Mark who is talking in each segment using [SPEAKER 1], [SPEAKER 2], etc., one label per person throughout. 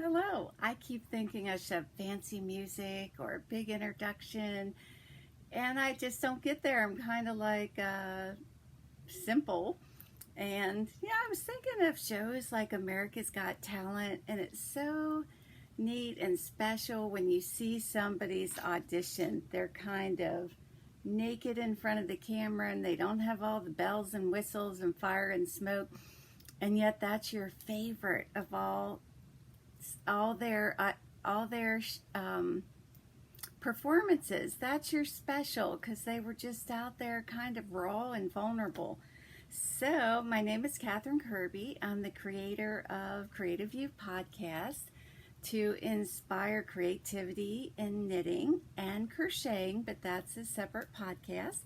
[SPEAKER 1] Hello. I keep thinking I should have fancy music or a big introduction, and I just don't get there. I'm kind of like simple. And yeah, I was thinking of shows like America's Got Talent, and it's so neat and special when you see somebody's audition. They're kind of naked in front of the camera and they don't have all the bells and whistles and fire and smoke, and yet that's your favorite of all their all their performances. That's your special because they were just out there kind of raw and vulnerable. So my name is Catherine Kirby. I'm the creator of Creative You Podcast to inspire creativity in knitting and crocheting, but that's a separate podcast.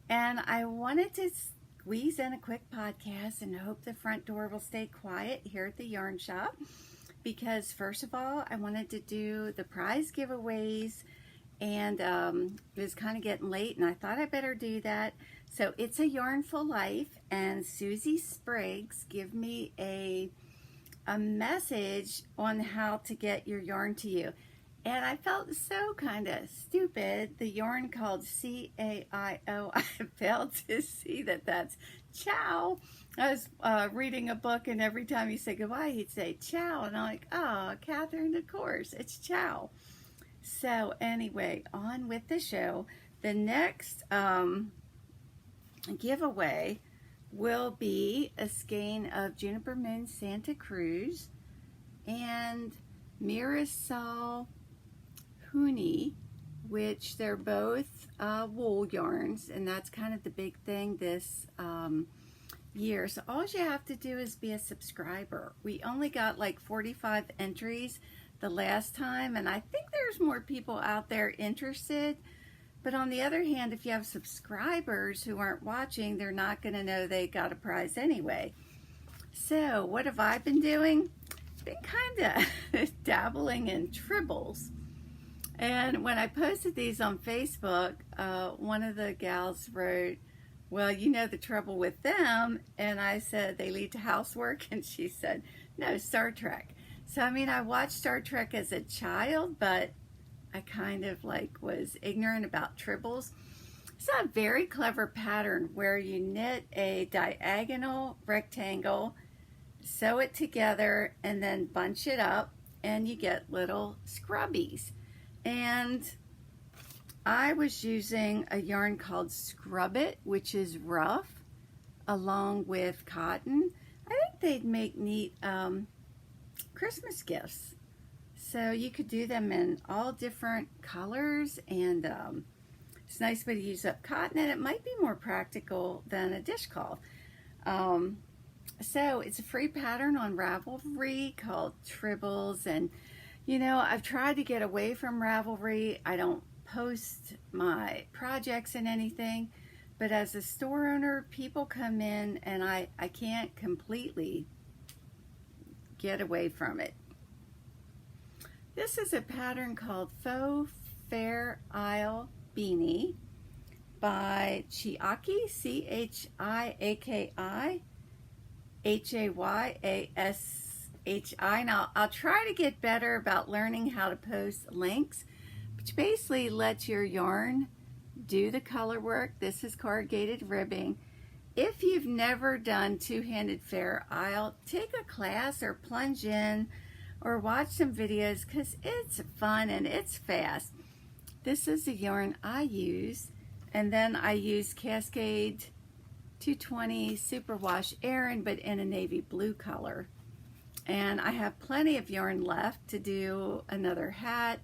[SPEAKER 1] And I wanted to squeeze in a quick podcast and hope the front door will stay quiet here at the yarn shop, because first of all, I wanted to do the prize giveaways, and it was kind of getting late and I thought I better do that. So it's a Yarnful Life, and Susie Spriggs give me a message on how to get your yarn to you. And I felt so kind of stupid. The yarn called CAIO, I failed to see that that's ciao. I was reading a book, and every time he said goodbye, he'd say ciao. And I'm like, oh, Catherine, of course, it's ciao. So anyway, on with the show. The next giveaway will be a skein of Juniper Moon Santa Cruz and Mirasol Huni, which they're both wool yarns, and that's kind of the big thing this year. So all you have to do is be a subscriber. We only got like 45 entries the last time, and I think there's more people out there interested. But on the other hand, if you have subscribers who aren't watching, they're not going to know they got a prize anyway. So what have I been doing? Been kind of dabbling in tribbles. And when I posted these on Facebook, one of the gals wrote, well, you know the trouble with them. And I said, they lead to housework. And she said, no, Star Trek. So, I mean, I watched Star Trek as a child, but I kind of like was ignorant about tribbles. It's a very clever pattern where you knit a diagonal rectangle, sew it together, and then bunch it up, and you get little scrubbies. And I was using a yarn called Scrub It, which is rough, along with cotton. I think they'd make neat Christmas gifts. So you could do them in all different colors, and it's a nice way to use up cotton, and it might be more practical than a dishcloth. So it's a free pattern on Ravelry called Tribbles, and you know, I've tried to get away from Ravelry. I don't post my projects and anything, but as a store owner, people come in and I can't completely get away from it. This is a pattern called Faux Fair Isle Beanie by Chiaki, Chiaki, Hayashi. Now, I'll try to get better about learning how to post links, which basically lets your yarn do the color work. This is corrugated ribbing. If you've never done two-handed Fair Isle, take a class or plunge in or watch some videos, because it's fun and it's fast. This is the yarn I use, and then I use Cascade 220 Superwash Aran, but in a navy blue color. And I have plenty of yarn left to do another hat.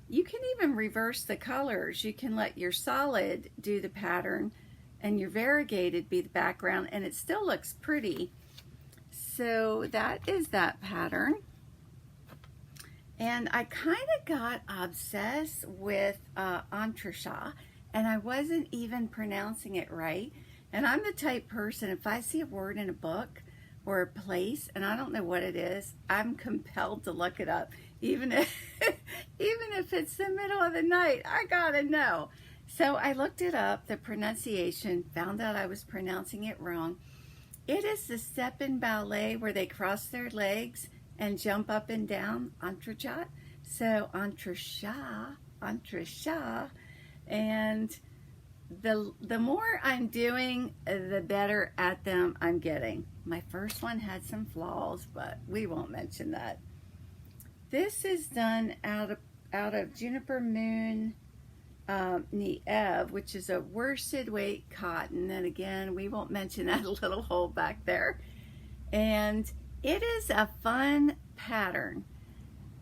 [SPEAKER 1] You can even reverse the colors. You can let your solid do the pattern and your variegated be the background, and it still looks pretty. So that is that pattern. And I kind of got obsessed with Entrechat, and I wasn't even pronouncing it right. And I'm the type person, if I see a word in a book or a place and I don't know what it is, I'm compelled to look it up. Even if it's the middle of the night, I gotta know. So I looked it up, the pronunciation, found out I was pronouncing it wrong. It is the step in ballet where they cross their legs and jump up and down, Entrechat. So Entrechat, and the more I'm doing, the better at them I'm getting. My first one had some flaws, but we won't mention that. This is done out of Juniper Moon Niev, which is a worsted weight cotton, and again, we won't mention that little hole back there. And it is a fun pattern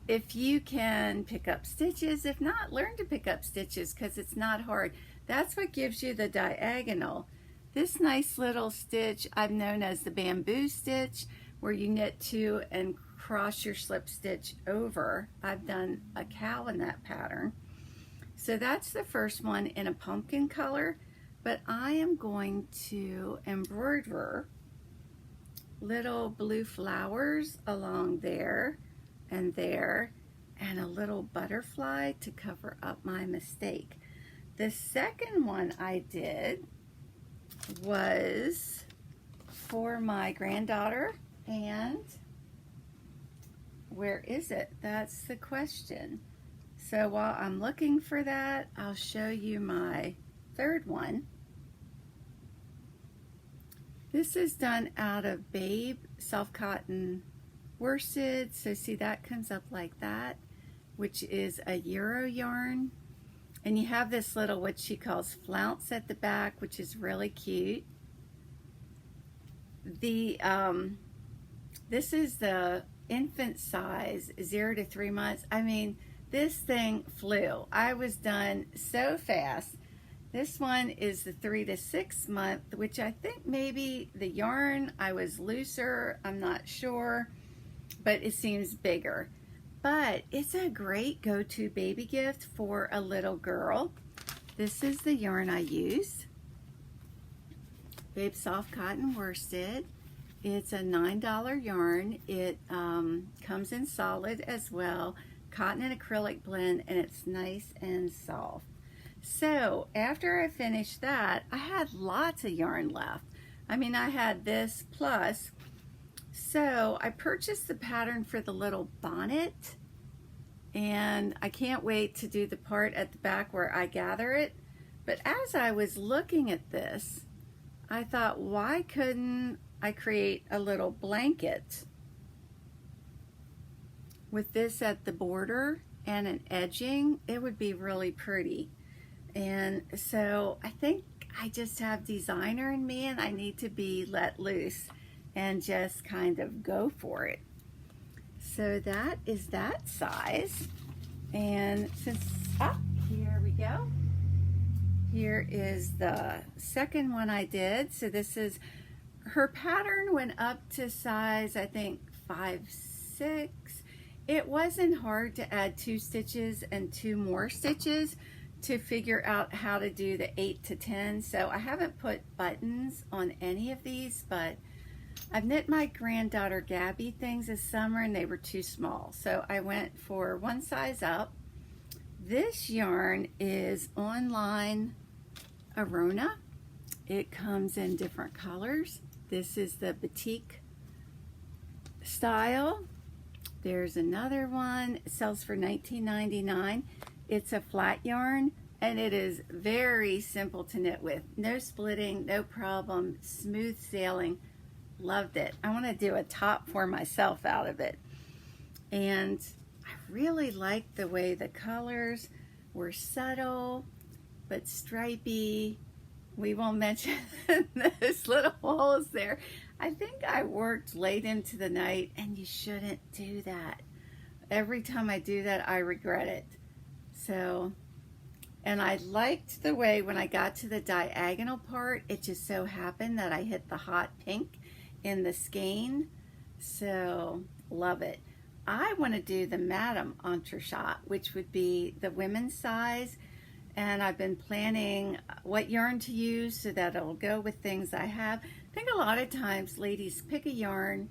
[SPEAKER 1] if you can pick up stitches. If not, learn to pick up stitches because it's not hard. That's what gives you the diagonal. This nice little stitch I've known as the bamboo stitch, where you knit two and cross your slip stitch over. I've done a cow in that pattern. So that's the first one in a pumpkin color, but I am going to embroider little blue flowers along there and there, and a little butterfly to cover up my mistake. The second one I did was for my granddaughter, and where is it? That's the question. So while I'm looking for that, I'll show you my third one. This is done out of Babe Soft Cotton Worsted. So see, that comes up like that, which is a Euro yarn. And you have this little, what she calls flounce at the back, which is really cute. This is the infant size, 0 to 3 months. I mean, this thing flew. I was done so fast. This one is the 3 to 6 month, which I think maybe the yarn, I was looser, I'm not sure, but it seems bigger. But it's a great go-to baby gift for a little girl. This is the yarn I use. Babe Soft Cotton Worsted. It's a $9 yarn. It comes in solid as well, cotton and acrylic blend, and it's nice and soft. So after I finished that, I had lots of yarn left. I mean, I had this plus. So I purchased the pattern for the little bonnet, and I can't wait to do the part at the back where I gather it. But as I was looking at this, I thought, why couldn't I create a little blanket with this at the border and an edging? It would be really pretty. And so I think I just have designer in me, and I need to be let loose and just kind of go for it. So that is that size. And since, here we go. Here is the second one I did. So this is, her pattern went up to size, I think 5-6. It wasn't hard to add 2 stitches and 2 more stitches to figure out how to do the 8 to 10. So I haven't put buttons on any of these, but I've knit my granddaughter Gabby things this summer and they were too small. So I went for one size up. This yarn is Online Arona. It comes in different colors. This is the batik style. There's another one. It sells for $19.99. It's a flat yarn, and it is very simple to knit with. No splitting, no problem, smooth sailing. Loved it. I want to do a top for myself out of it. And I really liked the way the colors were subtle but stripy. We won't mention those little holes there. I think I worked late into the night, and you shouldn't do that. Every time I do that, I regret it. So, and I liked the way when I got to the diagonal part, it just so happened that I hit the hot pink in the skein. So, love it. I want to do the Madame Entrechat, which would be the women's size. And I've been planning what yarn to use so that it'll go with things I have. I think a lot of times ladies pick a yarn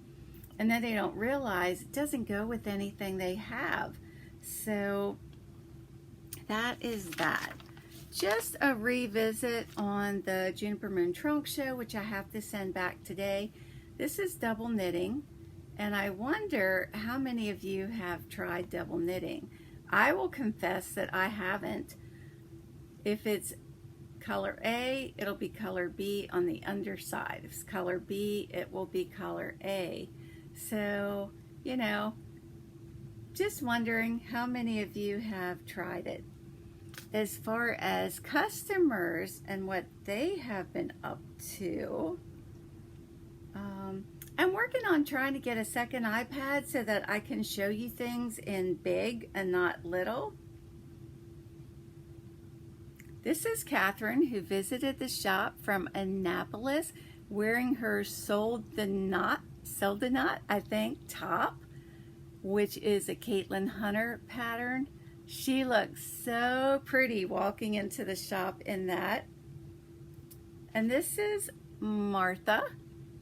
[SPEAKER 1] and then they don't realize it doesn't go with anything they have. So that is that. Just a revisit on the Juniper Moon Trunk Show, which I have to send back today. This is double knitting, And I wonder how many of you have tried double knitting. I will confess that I haven't. If it's color A, it'll be color B on the underside. If it's color B, it will be color A. So, you know, just wondering how many of you have tried it. As far as customers and what they have been up to, I'm working on trying to get a second iPad so that I can show you things in big and not little. This is Catherine, who visited the shop from Annapolis wearing her sold the knot, I think, top, which is a Caitlin Hunter pattern. She looks so pretty walking into the shop in that. And this is Martha,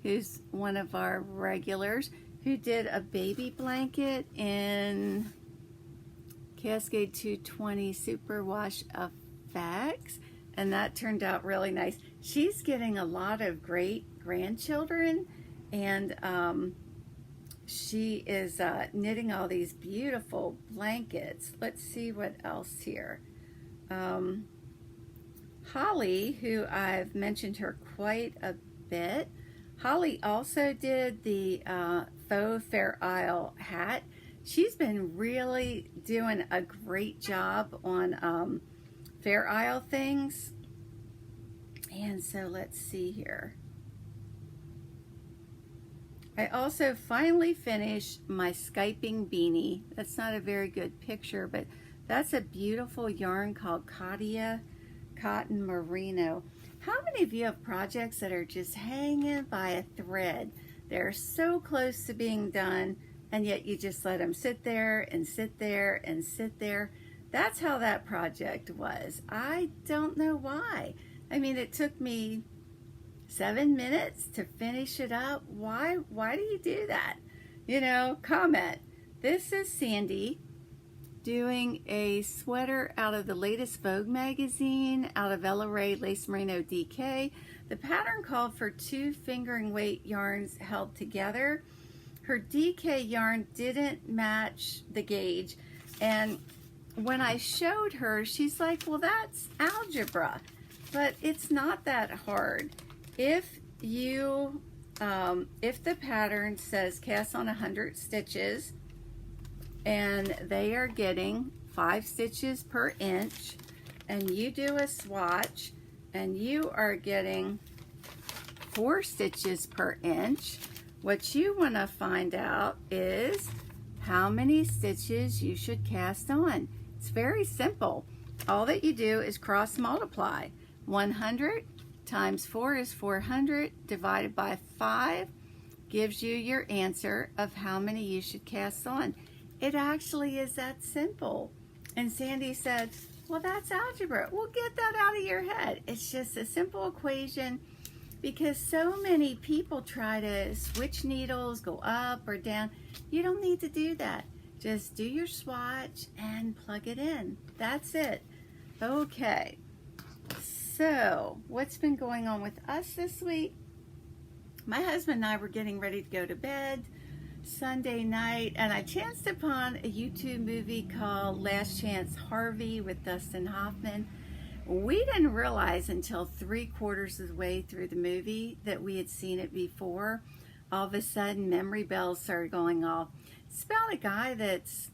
[SPEAKER 1] who's one of our regulars, who did a baby blanket in Cascade 220 Superwash Effects, and that turned out really nice. She's getting a lot of great grandchildren, and she is knitting all these beautiful blankets. Let's see what else here. Holly, who I've mentioned her quite a bit, Holly also did the faux Fair Isle hat. She's been really doing a great job on Fair Isle things. And so let's see here. I also finally finished my Skyping beanie. That's not a very good picture, but that's a beautiful yarn called Katia Cotton Merino. How many of you have projects that are just hanging by a thread? They're so close to being done, and yet you just let them sit there and sit there and sit there. That's how that project was. I don't know why. I mean, it took me 7 minutes to finish it up. Why do you do that? You know, comment. This is Sandy doing a sweater out of the latest Vogue magazine, out of Ella Ray Lace Merino DK. The pattern called for 2 fingering weight yarns held together. Her DK yarn didn't match the gauge, and when I showed her, she's like, well, that's algebra, but it's not that hard. If you, if the pattern says cast on 100 stitches, and they are getting 5 stitches per inch, and you do a swatch, and you are getting 4 stitches per inch, what you want to find out is how many stitches you should cast on. It's very simple. All that you do is cross multiply. 100 times 4 is 400, divided by 5 gives you your answer of how many you should cast on. It actually is that simple. And Sandy said, well, that's algebra. Well, get that out of your head. It's just a simple equation, because so many people try to switch needles, go up or down. You don't need to do that. Just do your swatch and plug it in. That's it. Okay. So, what's been going on with us this week? My husband and I were getting ready to go to bed Sunday night, and I chanced upon a YouTube movie called Last Chance Harvey with Dustin Hoffman. We didn't realize until 3/4 of the way through the movie that we had seen it before. All of a sudden, memory bells started going off. It's about a guy that's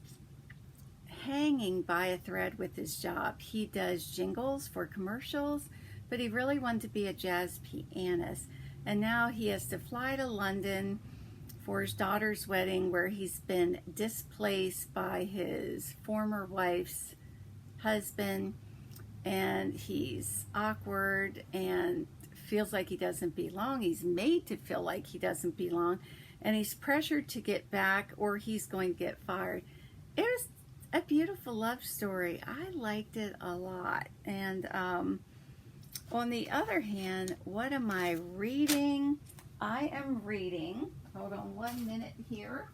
[SPEAKER 1] hanging by a thread with his job. He does jingles for commercials, but he really wanted to be a jazz pianist. And now he has to fly to London for his daughter's wedding, where he's been displaced by his former wife's husband, and he's awkward and feels like he doesn't belong. He's made to feel like he doesn't belong, and he's pressured to get back or he's going to get fired. It was a beautiful love story. I liked it a lot. And on the other hand, what am I reading? I am reading, hold on 1 minute here.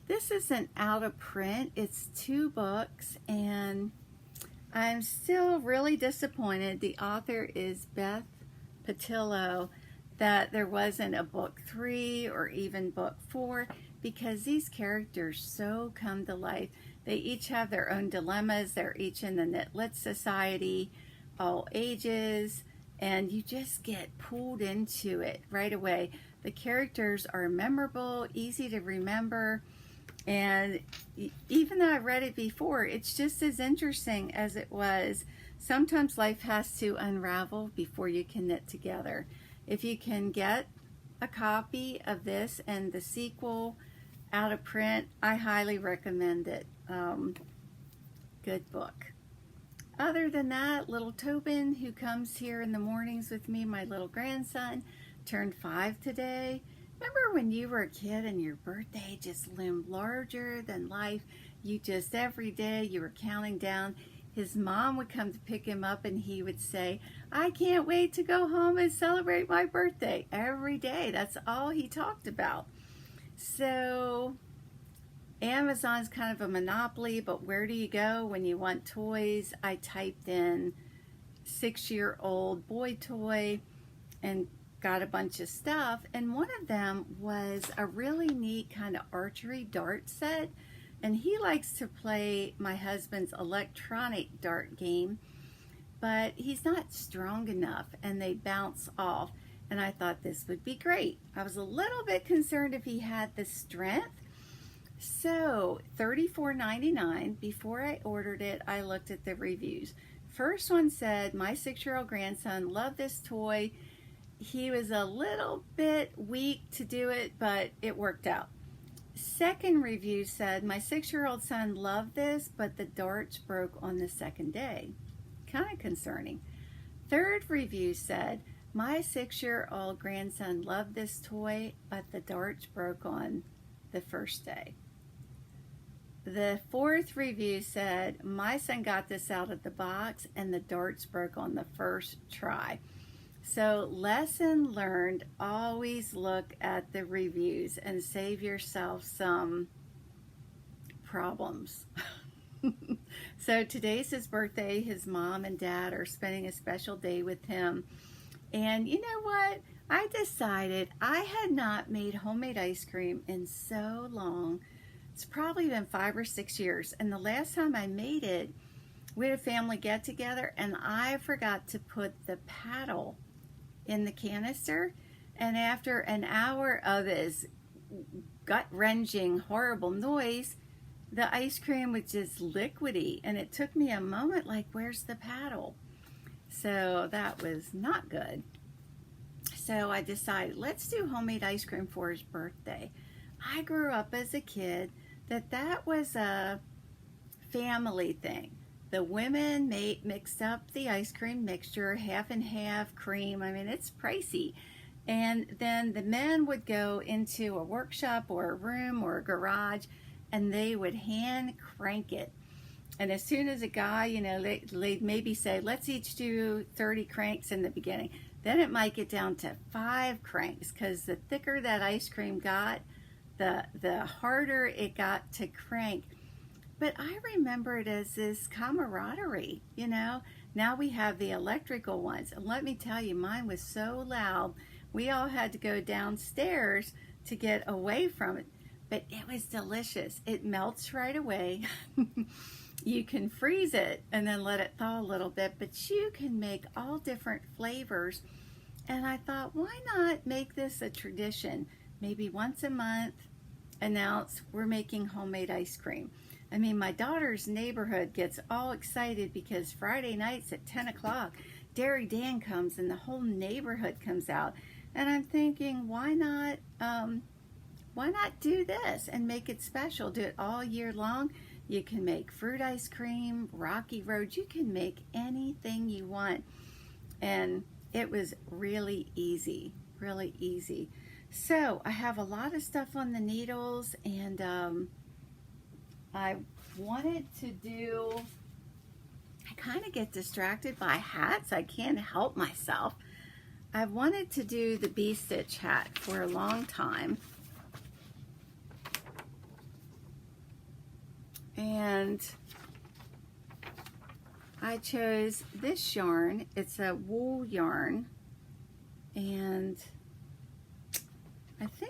[SPEAKER 1] This isn't out of print. It's 2 books, and I'm still really disappointed. The author is Beth Patillo, that there wasn't a book 3 or even book 4, because these characters so come to life. They each have their own dilemmas. They're each in the Knit Lit Society, all ages, and you just get pulled into it right away. The characters are memorable, easy to remember, and even though I read it before, it's just as interesting as it was. Sometimes life has to unravel before you can knit together. If you can get a copy of this and the sequel out of print, I highly recommend it. Good book. Other than that, little Tobin, who comes here in the mornings with me, my little grandson, turned 5 today. Remember when you were a kid and your birthday just loomed larger than life? You just, every day, you were counting down. His mom would come to pick him up and he would say, I can't wait to go home and celebrate my birthday. Every day, that's all he talked about. So Amazon's kind of a monopoly, but where do you go when you want toys? I typed in 6-year-old boy toy and got a bunch of stuff, and one of them was a really neat kind of archery dart set, and he likes to play my husband's electronic dart game, but he's not strong enough and they bounce off, and I thought this would be great. I was a little bit concerned if he had the strength. So $34.99. Before I ordered it, I looked at the reviews. First one said, my 6-year-old grandson loved this toy. He was a little bit weak to do it, but it worked out. Second review said, my 6-year-old son loved this, but the darts broke on the second day. Kind of concerning. Third review said, my 6-year-old grandson loved this toy, but the darts broke on the first day. The fourth review said, my son got this out of the box and the darts broke on the first try. So lesson learned, always look at the reviews and save yourself some problems. So today's his birthday. His mom and dad are spending a special day with him. And you know what? I decided I had not made homemade ice cream in so long. It's probably been 5 or 6 years. And the last time I made it, we had a family get together and I forgot to put the paddle in the canister. And after an hour of this gut-wrenching, horrible noise, the ice cream was just liquidy. And it took me a moment, like, where's the paddle? So that was not good. So I decided, let's do homemade ice cream for his birthday. I grew up as a kid that was a family thing. The women mixed up the ice cream mixture, half and half cream. I mean, it's pricey. And then the men would go into a workshop or a room or a garage, and they would hand crank it. And as soon as a guy, you know, they'd maybe say, let's each do 30 cranks in the beginning. Then it might get down to 5 cranks, because the thicker that ice cream got, the harder it got to crank. But I remember it as this camaraderie, you know. Now we have the electrical ones. And let me tell you, mine was so loud, we all had to go downstairs to get away from it. But it was delicious. It melts right away. You can freeze it and then let it thaw a little bit, but you can make all different flavors. And I thought, why not make this a tradition? Maybe once a month, announce we're making homemade ice cream. I mean, my daughter's neighborhood gets all excited because Friday nights at 10 o'clock, Dairy Dan comes and the whole neighborhood comes out. And I'm thinking, why not do this and make it special? Do it all year long. You can make fruit ice cream, Rocky Road. You can make anything you want. And it was really easy, really easy. So I have a lot of stuff on the needles, and I wanted to do, I kind of get distracted by hats. I can't help myself. I wanted to do the bee stitch hat for a long time. And I chose this yarn. It's a wool yarn, and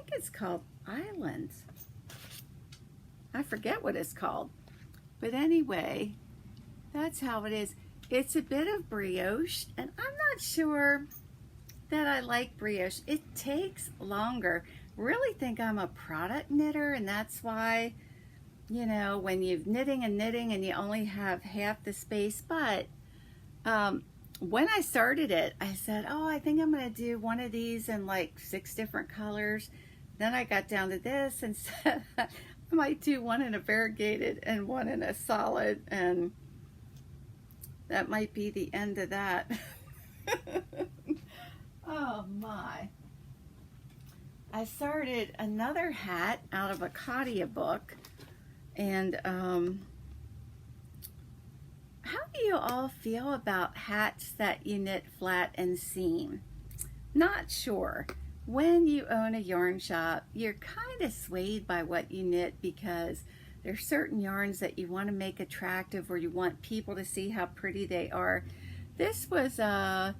[SPEAKER 1] think it's called Islands. I forget what it's called. But anyway, that's how it is. It's a bit of brioche, and I'm not sure that I like brioche. It takes longer. Really think I'm a product knitter, and that's why, you know, when you're knitting and you only have half the space. But when I started it, I said, oh, I think I'm going to do one of these in like 6 different colors. Then I got down to this and said I might do one in a variegated and one in a solid, and that might be the end of that. Oh my. I started another hat out of a Katia book, and how do you all feel about hats that you knit flat and seam? Not sure. When you own a yarn shop, you're kind of swayed by what you knit because there's certain yarns that you want to make attractive, or you want people to see how pretty they are. This was a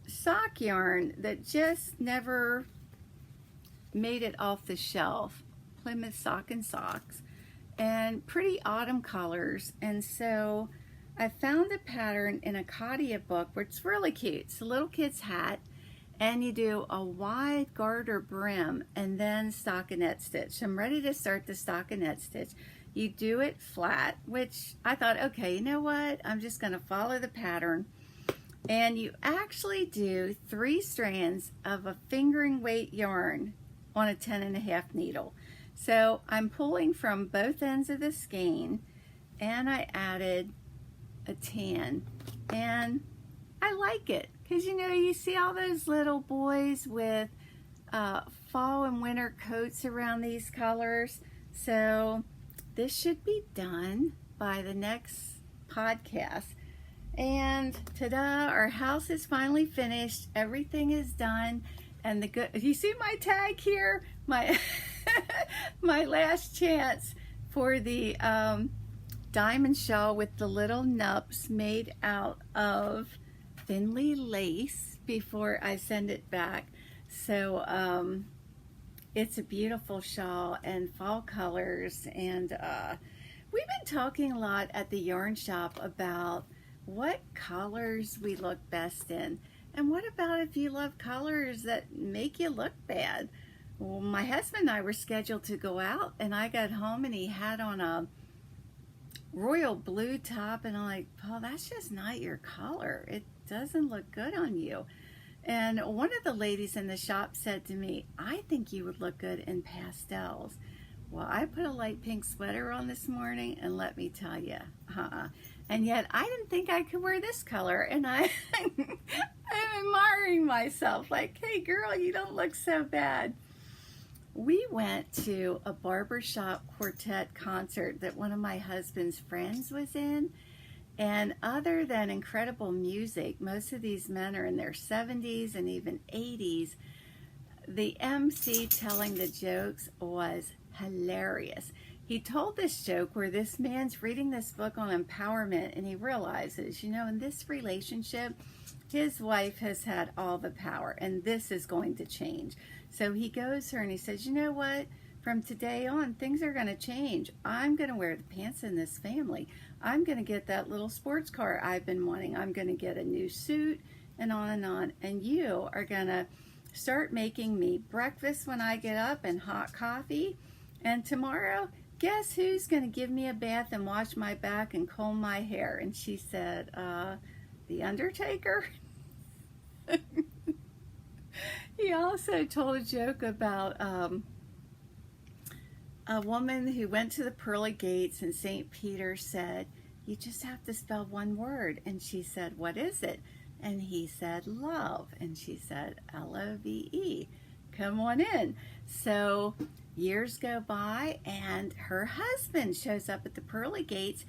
[SPEAKER 1] sock yarn that just never made it off the shelf. Plymouth Sock and Socks, and pretty autumn colors. And so I found a pattern in a Katia book where it's really cute. It's a little kid's hat, and you do a wide garter brim and then stockinette stitch. I'm ready to start the stockinette stitch. You do it flat, which I thought, okay, you know what? I'm just going to follow the pattern. And you actually do 3 strands of a fingering weight yarn on a 10.5 needle. So I'm pulling from both ends of the skein, and I added a tan, and I like it because, you know, you see all those little boys with fall and winter coats around these colors. So this should be done by the next podcast. And ta-da, our house is finally finished. Everything is done. And the good, you see my tag here? My my last chance for the diamond shawl with the little nups made out of Finley lace before I send it back. So it's a beautiful shawl and fall colors. And we've been talking a lot at the yarn shop about what colors we look best in. And what about if you love colors that make you look bad? Well, my husband and I were scheduled to go out, and I got home and he had on a royal blue top, and I'm like, Paul, that's just not your color. It doesn't look good on you. And one of the ladies in the shop said to me, I think you would look good in pastels. Well, I put a light pink sweater on this morning, and let me tell you, and yet I didn't think I could wear this color, and I'm admiring myself like, hey girl, you don't look so bad. We went to a barbershop quartet concert that one of my husband's friends was in, and other than incredible music, most of these men are in their 70s and even 80s. The MC telling the jokes was hilarious. He told this joke where this man's reading this book on empowerment, and he realizes, you know, in this relationship, his wife has had all the power, and this is going to change. So he goes to her and he says, you know what? From today on, things are going to change. I'm going to wear the pants in this family. I'm going to get that little sports car I've been wanting. I'm going to get a new suit, and on and on. And you are going to start making me breakfast when I get up and hot coffee. And tomorrow, guess who's going to give me a bath and wash my back and comb my hair? And she said, the Undertaker. He also told a joke about a woman who went to the pearly gates, and St. Peter said, you just have to spell one word. And she said, what is it? And he said, love. And she said, L-O-V-E. Come on in. So years go by, and her husband shows up at the pearly gates,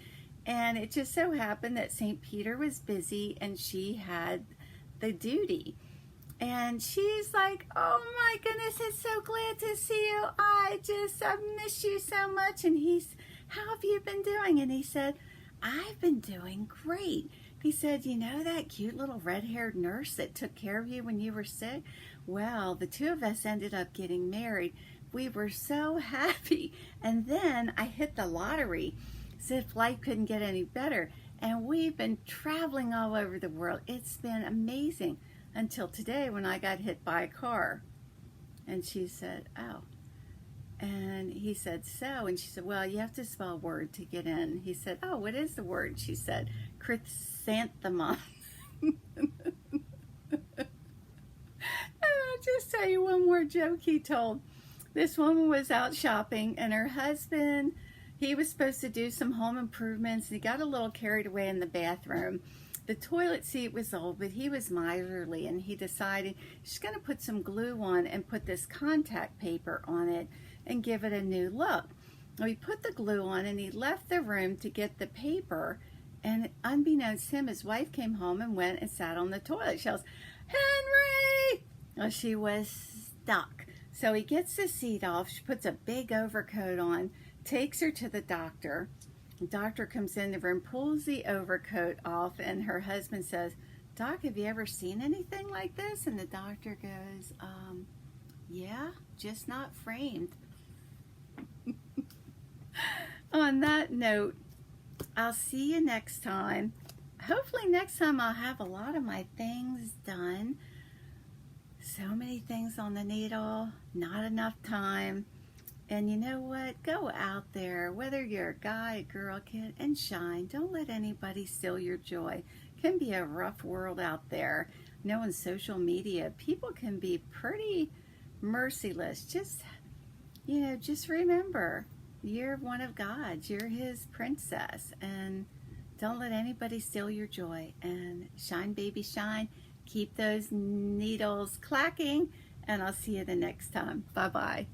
[SPEAKER 1] and it just so happened that St. Peter was busy and she had the duty. And she's like, oh my goodness, it's so glad to see you. I miss you so much. And he's, how have you been doing? And he said, I've been doing great. He said, you know that cute little red-haired nurse that took care of you when you were sick? Well, the two of us ended up getting married. We were so happy. And then I hit the lottery, as if life couldn't get any better. And we've been traveling all over the world. It's been amazing until today when I got hit by a car. And she said, oh. And he said, so? And she said, well, you have to spell a word to get in. He said, oh, what is the word? She said, chrysanthemum. I'll just tell you one more joke he told. This woman was out shopping, and her husband, he was supposed to do some home improvements, and he got a little carried away in the bathroom. The toilet seat was old, but he was miserly, and he decided he's going to put some glue on and put this contact paper on it and give it a new look. Well, he put the glue on, and he left the room to get the paper, and unbeknownst to him, his wife came home and went and sat on the toilet. She goes, Henry! Well, she was stuck. So he gets the seat off. She puts a big overcoat on, takes her to the doctor. The doctor comes in the room, pulls the overcoat off, and her husband says, Doc, have you ever seen anything like this? And the doctor goes, yeah, just not framed. On that note, I'll see you next time. Hopefully next time I'll have a lot of my things done. So many things on the needle, not enough time. And you know what? Go out there, whether you're a guy, a girl, kid, and shine. Don't let anybody steal your joy. It can be a rough world out there. You know, on social media, people can be pretty merciless. Just remember, you're one of God's. You're His princess. And don't let anybody steal your joy. And shine, baby, shine. Keep those needles clacking. And I'll see you the next time. Bye-bye.